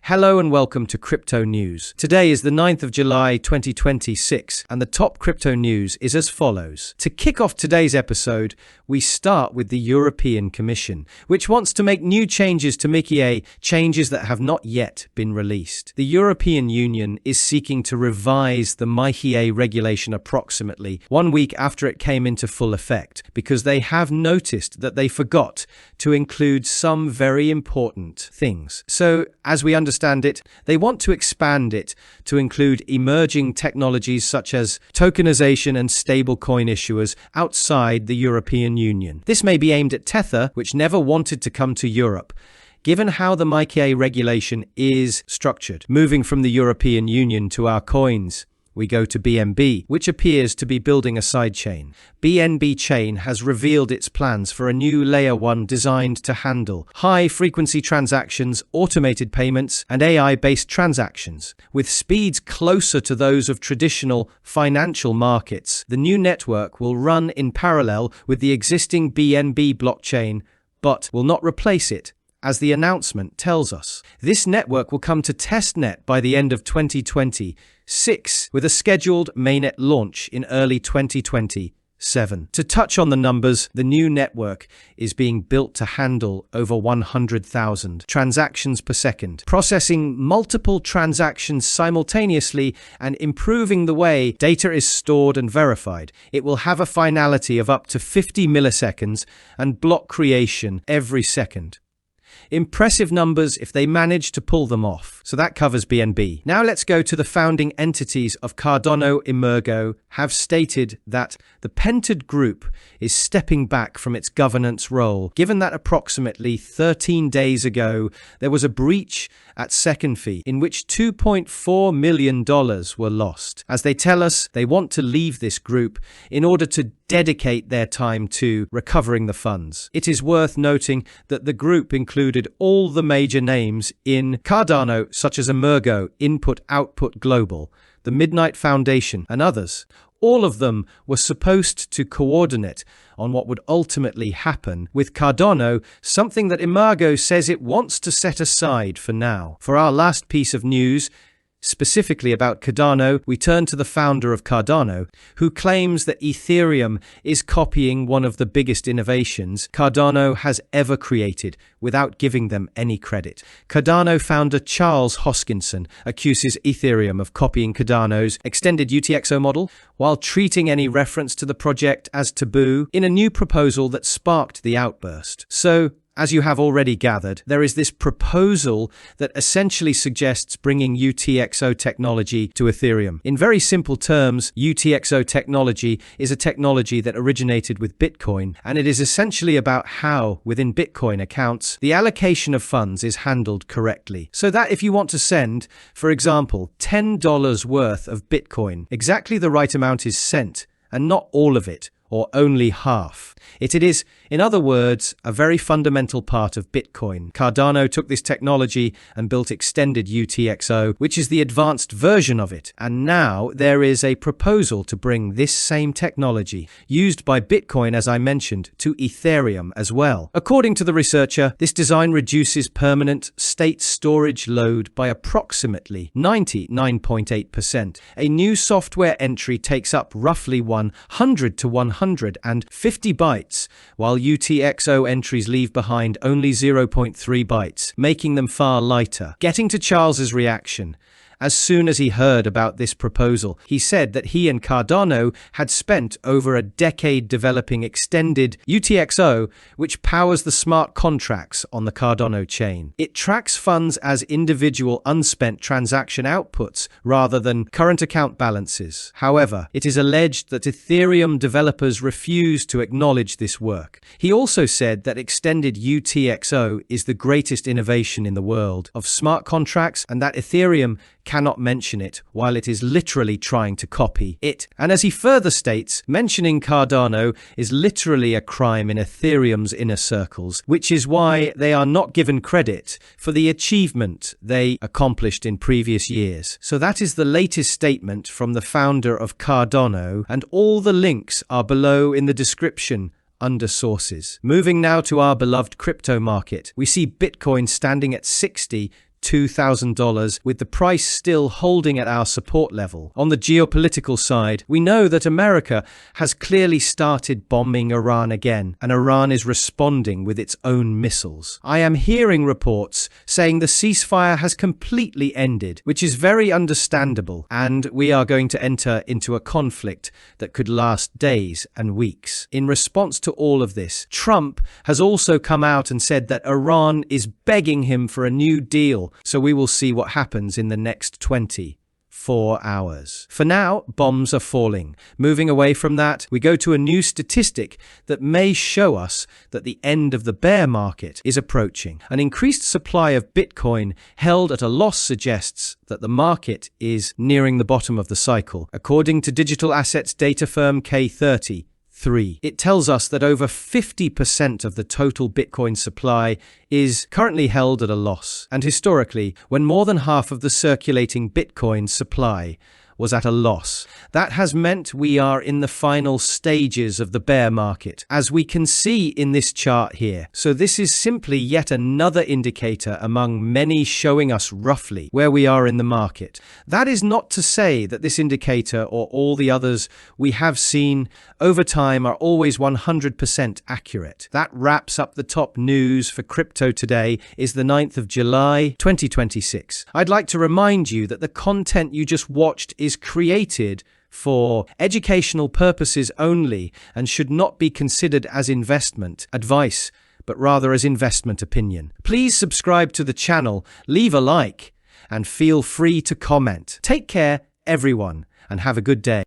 Hello and welcome to Crypto News. Today is the 9th of July 2026 and the top crypto news is as follows. To kick off today's episode, we start with the European Commission, which wants to make new changes to MiCA, changes that have not yet been released. The European Union is seeking to revise the MiCA regulation approximately 1 week after it came into full effect, because they have noticed that they forgot to include some very important things. So, as we understand it, they want to expand it to include emerging technologies such as tokenization and stablecoin issuers outside the European Union. This may be aimed at Tether, which never wanted to come to Europe, given how the MiCA regulation is structured. Moving from the European Union to our coins, we go to BNB, which appears to be building a sidechain. BNB Chain has revealed its plans for a new Layer 1 designed to handle high-frequency transactions, automated payments, and AI-based transactions. With speeds closer to those of traditional financial markets, the new network will run in parallel with the existing BNB blockchain, but will not replace it, as the announcement tells us. This network will come to testnet by the end of 2026, with a scheduled mainnet launch in early 2027. To touch on the numbers, the new network is being built to handle over 100,000 transactions per second, processing multiple transactions simultaneously and improving the way data is stored and verified. It will have a finality of up to 50 milliseconds and block creation every second. Impressive numbers if they manage to pull them off. So that covers BNB. Now let's go to the founding entities of Cardano. EMURGO have stated that the Pentad group is stepping back from its governance role, given that approximately 13 days ago there was a breach at second fee in which $2.4 million were lost. As they tell us, they want to leave this group in order to dedicate their time to recovering the funds. It is worth noting that the group included all the major names in Cardano, such as EMURGO, Input Output Global, the Midnight Foundation, and others. All of them were supposed to coordinate on what would ultimately happen with Cardano, something that EMURGO says it wants to set aside for now. For our last piece of news, specifically about Cardano, we turn to the founder of Cardano, who claims that Ethereum is copying one of the biggest innovations Cardano has ever created, without giving them any credit. Cardano founder Charles Hoskinson accuses Ethereum of copying Cardano's extended EUTXO model, while treating any reference to the project as taboo in a new proposal that sparked the outburst. So, as you have already gathered, there is this proposal that essentially suggests bringing EUTXO technology to Ethereum. In very simple terms, EUTXO technology is a technology that originated with Bitcoin, and it is essentially about how, within Bitcoin accounts, the allocation of funds is handled correctly. So that if you want to send, for example, $10 worth of Bitcoin, exactly the right amount is sent, and not all of it, or only half. It is, in other words, a very fundamental part of Bitcoin. Cardano took this technology and built extended EUTXO, which is the advanced version of it. And now there is a proposal to bring this same technology, used by Bitcoin as I mentioned, to Ethereum as well. According to the researcher, this design reduces permanent state storage load by approximately 99.8%. A new software entry takes up roughly 100 to 150 bytes, while EUTXO entries leave behind only 0.3 bytes, making them far lighter. Getting to Charles's reaction. As soon as he heard about this proposal, he said that he and Cardano had spent over a decade developing extended EUTXO, which powers the smart contracts on the Cardano chain. It tracks funds as individual unspent transaction outputs rather than current account balances. However, it is alleged that Ethereum developers refuse to acknowledge this work. He also said that extended EUTXO is the greatest innovation in the world of smart contracts and that Ethereum cannot mention it while it is literally trying to copy it. And as he further states, mentioning Cardano is literally a crime in Ethereum's inner circles, which is why they are not given credit for the achievement they accomplished in previous years. So that is the latest statement from the founder of Cardano, and all the links are below in the description under sources. Moving now to our beloved crypto market, we see Bitcoin standing at $60 $2,000, with the price still holding at our support level. On the geopolitical side, we know that America has clearly started bombing Iran again, and Iran is responding with its own missiles. I am hearing reports saying the ceasefire has completely ended, which is very understandable, and we are going to enter into a conflict that could last days and weeks. In response to all of this, Trump has also come out and said that Iran is begging him for a new deal, so we will see what happens in the next 24 hours. For now, bombs are falling. Moving away from that, we go to a new statistic that may show us that the end of the bear market is approaching. An increased supply of Bitcoin held at a loss suggests that the market is nearing the bottom of the cycle. According to digital assets data firm K33, it tells us that over 50% of the total Bitcoin supply is currently held at a loss. And historically, when more than half of the circulating Bitcoin supply was at a loss, that has meant we are in the final stages of the bear market, as we can see in this chart here. So this is simply yet another indicator among many showing us roughly where we are in the market. That is not to say that this indicator or all the others we have seen over time are always 100% accurate. That wraps up the top news for crypto today. Is the 9th of July 2026. I'd like to remind you that the content you just watched is created for educational purposes only and should not be considered as investment advice, but rather as investment opinion. Please subscribe to the channel, leave a like, and feel free to comment. Take care, everyone, and have a good day.